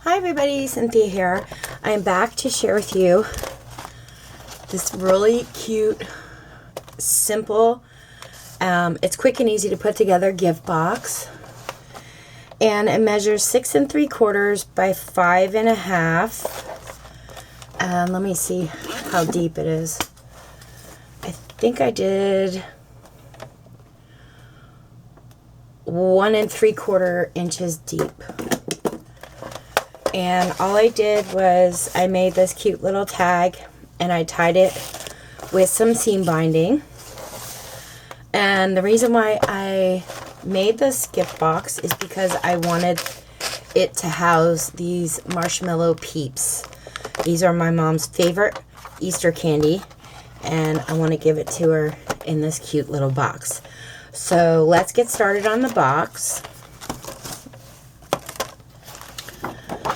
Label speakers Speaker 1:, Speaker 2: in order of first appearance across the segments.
Speaker 1: Hi everybody, Cynthia here. I am back to share with you this really cute, simple, it's quick and easy to put together gift box. And it measures 6 3/4 by 5 1/2. And let me see how deep it is. I think I did 1 3/4 inches deep. And all I did was I made this cute little tag and I tied it with some seam binding. And the reason why I made this gift box is because I wanted it to house these marshmallow Peeps. These are my mom's favorite Easter candy, and I want to give it to her in this cute little box. So let's get started on the box.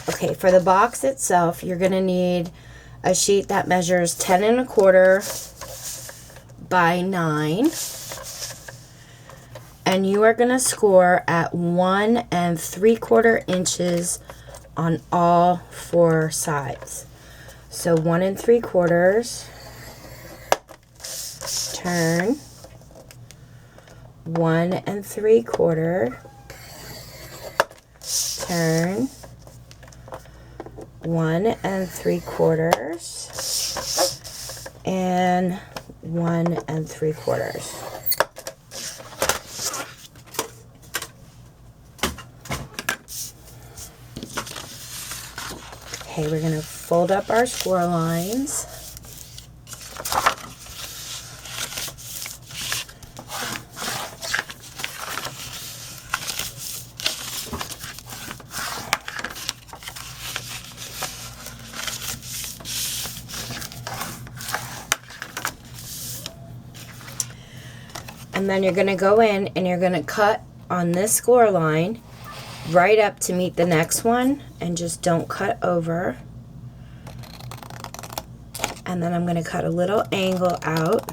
Speaker 1: Okay, for the box itself, you're going to need a sheet that measures 10 1/4 by 9. And you are going to score at 1 3/4 inches on all 4 sides. So 1 3/4, turn, 1 3/4, turn, 1 3/4, and 1 3/4. Okay, we're going to fold up our score lines. And then you're going to go in and you're going to cut on this score line right up to meet the next one, and just don't cut over. And then I'm going to cut a little angle out,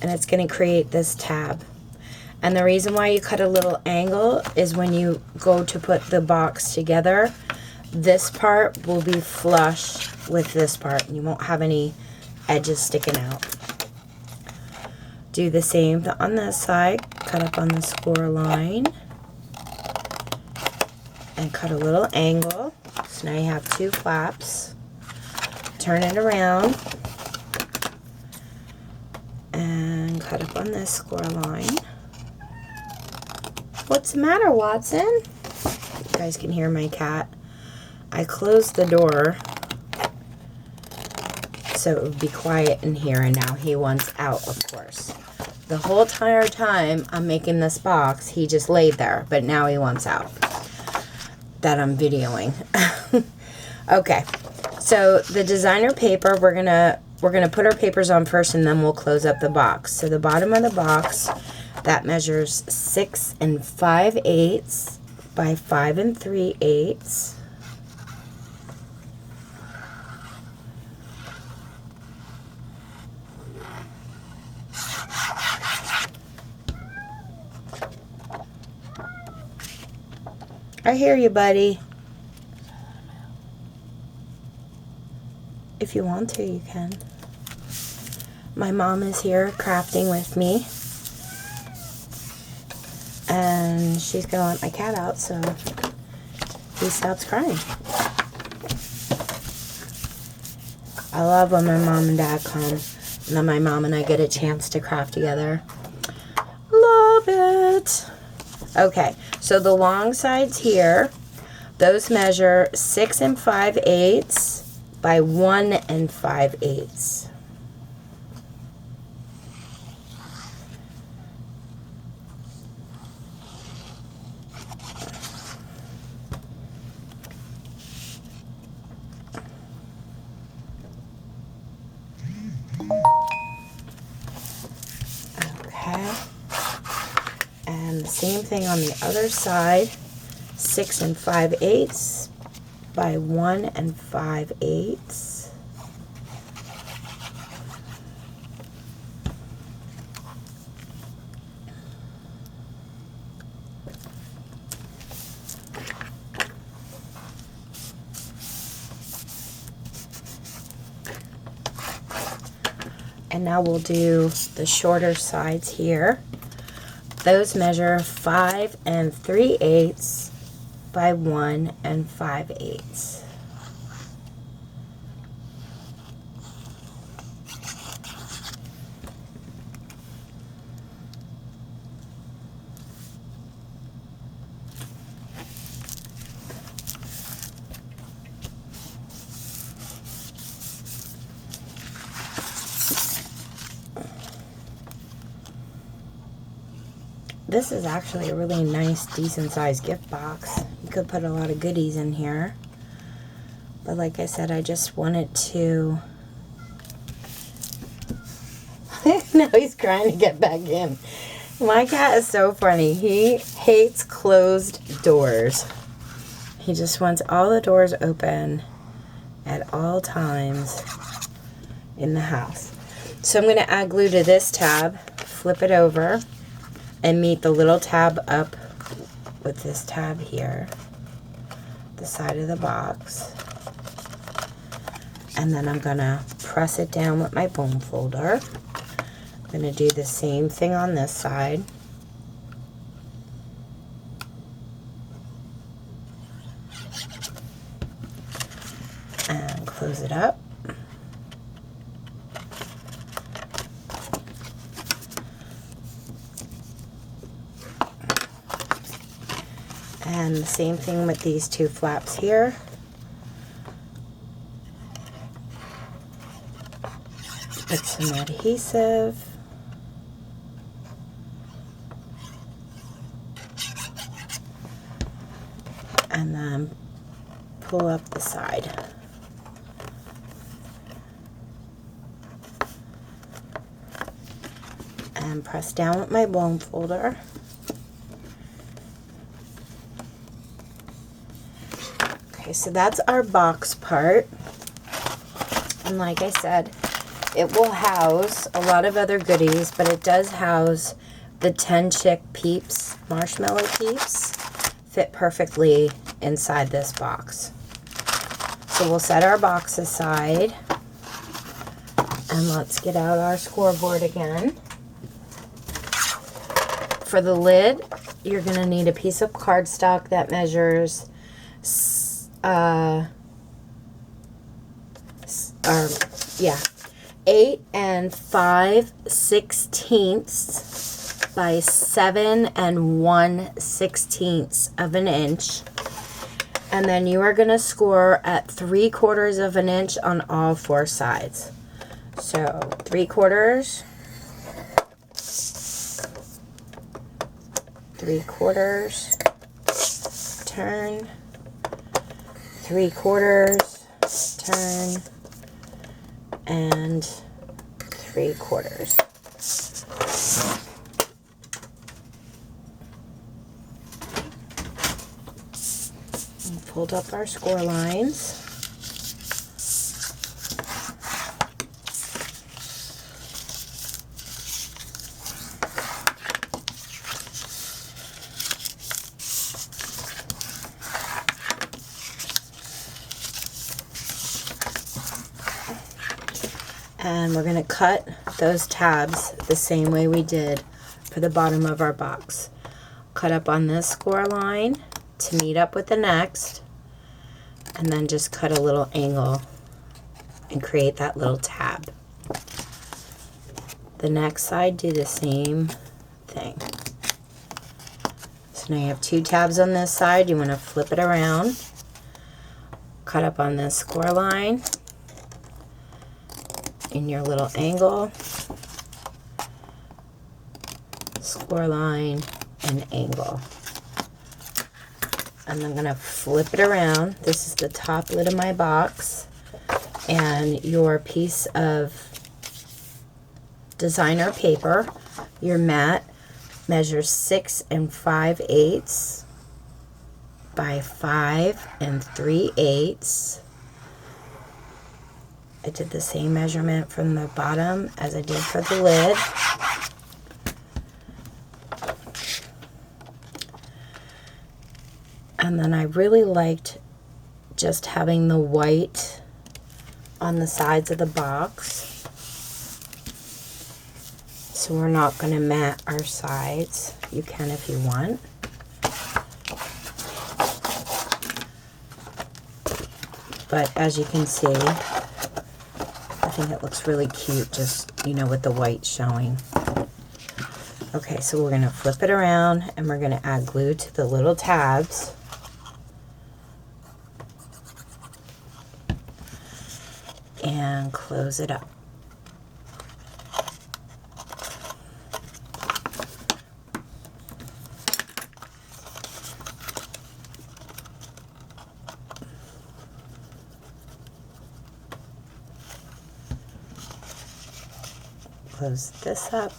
Speaker 1: and it's going to create this tab. And the reason why you cut a little angle is when you go to put the box together, this part will be flush with this part and you won't have any edges sticking out. Do the same on this side, cut up on the score line and cut a little angle. So now you have 2 flaps. Turn it around and cut up on this score line. What's the matter, Watson? You guys can hear my cat. I closed the door so it would be quiet in here, and now he wants out, of course. The whole entire time I'm making this box, he just laid there, but now he wants out. That I'm videoing. Okay, so the designer paper, we're gonna put our papers on first, and then we'll close up the box. So the bottom of the box, that measures 6 5/8 by 5 3/8. I hear you, buddy. If you want to, you can. My mom is here crafting with me. And she's going to let my cat out so he stops crying. I love when my mom and dad come, and then my mom and I get a chance to craft together. Love it. Okay, so the long sides here, those measure 6 5/8 by 1 5/8. Okay. And the same thing on the other side, 6 5/8 by 1 5/8. And now we'll do the shorter sides here. Those measure 5 3/8 by 1 5/8. This is actually a really nice, decent sized gift box. You could put a lot of goodies in here. But like I said, I just wanted to... Now he's trying to get back in. My cat is so funny. He hates closed doors. He just wants all the doors open at all times in the house. So I'm going to add glue to this tab, flip it over, and meet the little tab up with this tab here, the side of the box. And then I'm gonna press it down with my bone folder. I'm gonna do the same thing on this side. And close it up. And the same thing with these two flaps here. Put some adhesive. And then pull up the side. And press down with my bone folder. Okay, so that's our box part. And like I said, it will house a lot of other goodies, but it does house the 10 Chick Peeps, marshmallow Peeps, fit perfectly inside this box. So we'll set our box aside, and let's get out our scoreboard again. For the lid, you're going to need a piece of cardstock that measures 8 5/16 by 7 1/16 of an inch. And then you are going to score at 3/4 of an inch on all four sides. So 3/4, 3/4, turn, 3/4, turn, and 3/4. And pulled up our score lines. And we're going to cut those tabs the same way we did for the bottom of our box. Cut up on this score line to meet up with the next, and then just cut a little angle and create that little tab. The next side, do the same thing. So now you have two tabs on this side. You want to flip it around, cut up on this score line in your little angle, score line, and angle. And I'm going to flip it around. This is the top lid of my box, and your piece of designer paper, your mat, measures 6 5/8 by 5 3/8. I did the same measurement from the bottom as I did for the lid. And then I really liked just having the white on the sides of the box. So we're not going to mat our sides. You can if you want. But as you can see, I think it looks really cute, just, you know, with the white showing. Okay, so we're going to flip it around and we're going to add glue to the little tabs. And close it up. Close this up,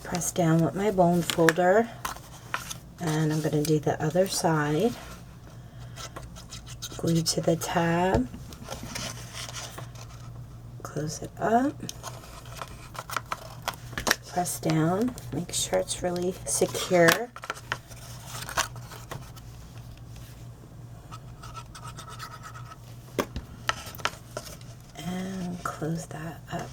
Speaker 1: press down with my bone folder, and I'm going to do the other side. Glue to the tab, close it up, press down, make sure it's really secure. And close that up.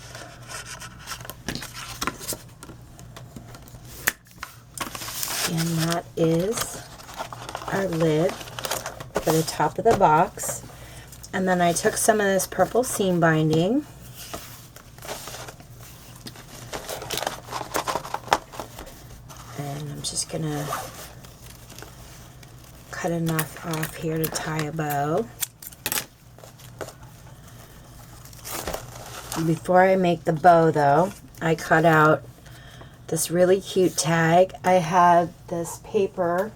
Speaker 1: And that is our lid for the top of the box. And then I took some of this purple seam binding and I'm just gonna cut enough off here to tie a bow. Before I make the bow though, I cut out this really cute tag. I had this paper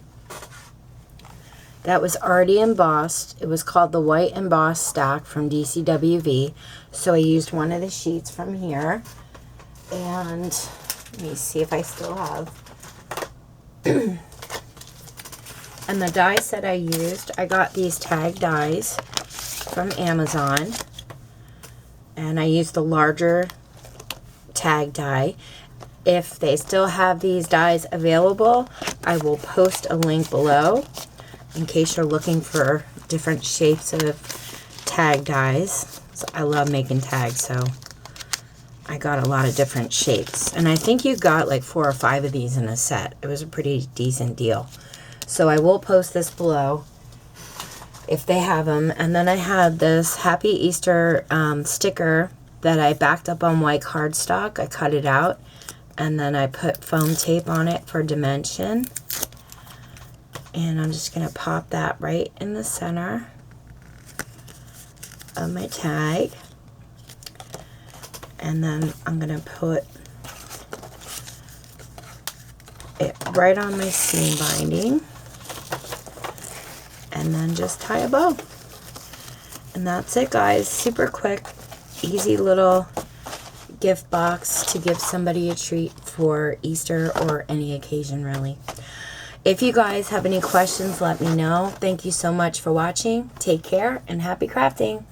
Speaker 1: that was already embossed. It was called the White Embossed Stack from DCWV. So I used one of the sheets from here. And let me see if I still have. And the dies that I used, I got these tag dies from Amazon. And I used the larger tag die. If they still have these dies available, I will post a link below in case you're looking for different shapes of tag dies. So I love making tags, so I got a lot of different shapes. And I think you got like 4 or 5 of these in a set. It was a pretty decent deal. So I will post this below if they have them. And then I have this Happy Easter sticker that I backed up on white cardstock. I cut it out. And then I put foam tape on it for dimension. And I'm just going to pop that right in the center of my tag. And then I'm going to put it right on my seam binding. And then just tie a bow. And that's it, guys. Super quick, easy little gift box to give somebody a treat for Easter or any occasion, really. If you guys have any questions, let me know. Thank you so much for watching. Take care and happy crafting.